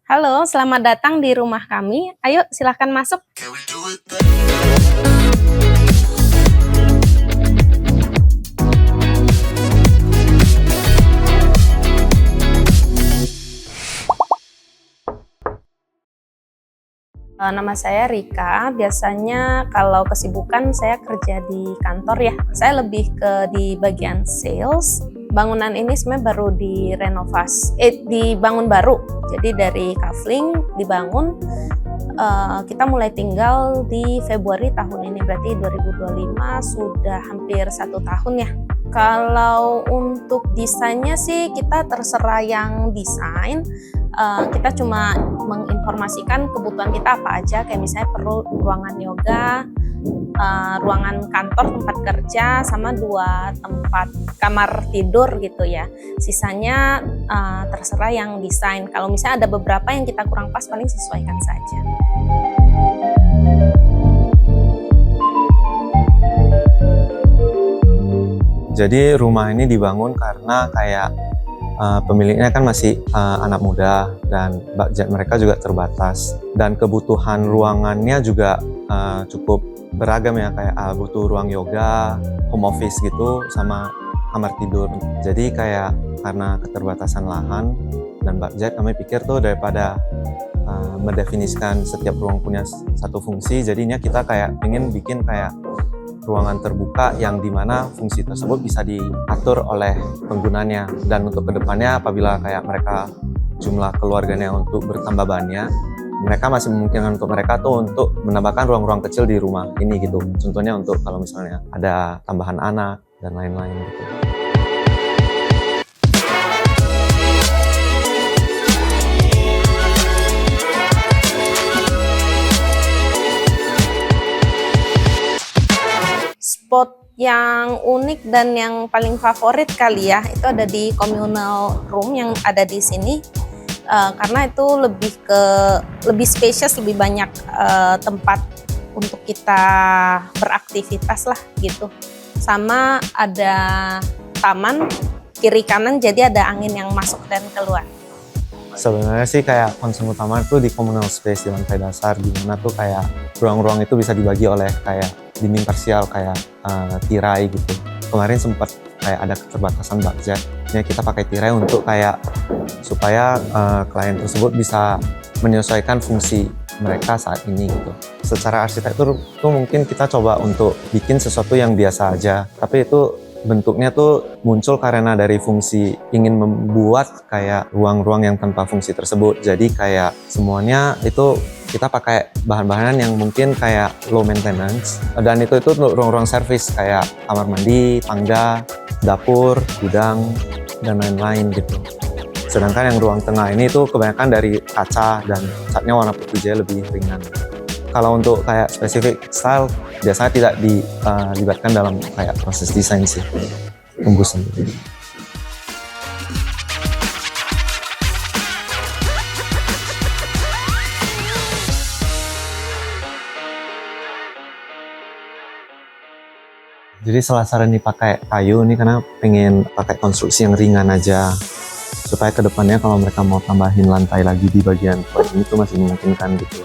Halo, selamat datang di rumah kami. Ayo silahkan masuk. Nama saya Rika, biasanya kalau kesibukan saya kerja di kantor ya. Saya lebih ke di bagian sales. Bangunan ini sebenarnya baru dibangun baru. Jadi dari kafling dibangun, kita mulai tinggal di Februari tahun ini, berarti 2025 sudah hampir 1 tahun ya. Kalau untuk desainnya sih kita terserah yang desain. Kita cuma menginformasikan kebutuhan kita apa aja, kayak misalnya perlu ruangan yoga, ruangan kantor tempat kerja, sama 2 tempat kamar tidur gitu ya. Sisanya terserah yang desain. Kalau misalnya ada beberapa yang kita kurang pas, paling sesuaikan saja. Jadi rumah ini dibangun karena kayak pemiliknya kan masih anak muda dan budget mereka juga terbatas, dan kebutuhan ruangannya juga cukup beragam ya, kayak butuh ruang yoga, home office gitu, sama kamar tidur. Jadi kayak karena keterbatasan lahan dan budget, kami pikir tuh daripada mendefinisikan setiap ruang punya satu fungsi, jadinya kita kayak pengen bikin kayak ruangan terbuka yang dimana fungsi tersebut bisa diatur oleh penggunanya. Dan untuk kedepannya apabila kayak mereka jumlah keluarganya untuk bertambah banyak, mereka masih memungkinkan untuk mereka tuh untuk menambahkan ruang-ruang kecil di rumah ini gitu. Contohnya untuk kalau misalnya ada tambahan anak dan lain-lain gitu. Spot yang unik dan yang paling favorit kali ya, itu ada di communal room yang ada di sini, karena itu lebih spacious, lebih banyak tempat untuk kita beraktivitas lah gitu. Sama ada taman kiri kanan, jadi ada angin yang masuk dan keluar. Sebenarnya sih kayak konsep utama itu di communal space di lantai dasar, di mana tuh kayak ruang-ruang itu bisa dibagi oleh kayak dinding parsial kayak tirai gitu. Kemarin sempat kayak ada keterbatasan budget, ya kita pakai tirai untuk kayak supaya klien tersebut bisa menyesuaikan fungsi mereka saat ini gitu. Secara arsitektur tuh mungkin kita coba untuk bikin sesuatu yang biasa aja, tapi itu bentuknya tuh muncul karena dari fungsi ingin membuat kayak ruang-ruang yang tanpa fungsi tersebut. Jadi kayak semuanya itu kita pakai bahan-bahanan yang mungkin kayak low maintenance, dan itu ruang-ruang service kayak kamar mandi, tangga, dapur, gudang, dan lain-lain gitu. Sedangkan yang ruang tengah ini tuh kebanyakan dari kaca dan catnya warna putih, jadi lebih ringan. Kalau untuk kayak spesifik style biasanya tidak dilibatkan dalam kayak proses desain sih, tunggu sendiri. Jadi saran dipakai kayu ini karena pengen pakai konstruksi yang ringan aja, supaya kedepannya kalau mereka mau tambahin lantai lagi di bagian toilet ini tuh masih memungkinkan gitu.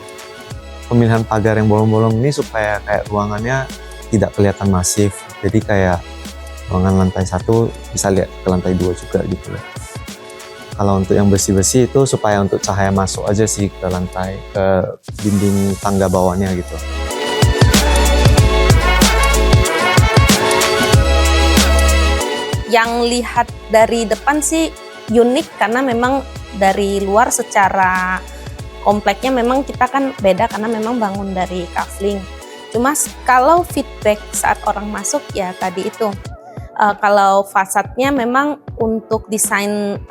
Pemilihan pagar yang bolong-bolong ini supaya kayak ruangannya tidak kelihatan masif, jadi kayak ruangan lantai 1 bisa lihat ke lantai 2 juga gitu loh. Kalau untuk yang besi-besi itu supaya untuk cahaya masuk aja sih ke lantai, ke dinding tangga bawahnya gitu. Yang lihat dari depan sih unik, karena memang dari luar secara kompleknya memang kita kan beda karena memang bangun dari kafling. Cuma kalau feedback saat orang masuk ya tadi itu, kalau fasadnya memang untuk desain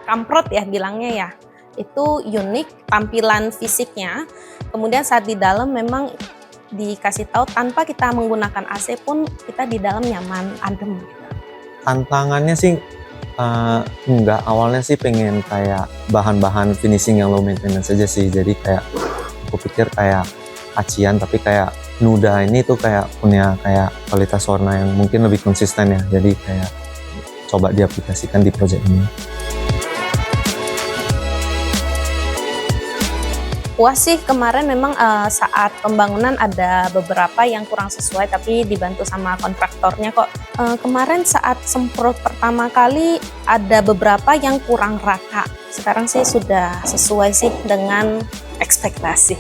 kamprot ya bilangnya ya, itu unik tampilan fisiknya. Kemudian saat di dalam memang dikasih tahu tanpa kita menggunakan AC pun kita di dalam nyaman, adem. Tantangannya sih enggak, awalnya sih pengen kayak bahan-bahan finishing yang low maintenance aja sih. Jadi kayak aku pikir kayak acian, tapi kayak Nuda ini tuh kayak punya kayak kualitas warna yang mungkin lebih konsisten ya. Jadi kayak coba diaplikasikan di project ini. Puas sih, kemarin memang saat pembangunan ada beberapa yang kurang sesuai tapi dibantu sama kontraktornya kok. Kemarin saat semprot pertama kali ada beberapa yang kurang rata. Sekarang sih sudah sesuai sih dengan ekspektasi.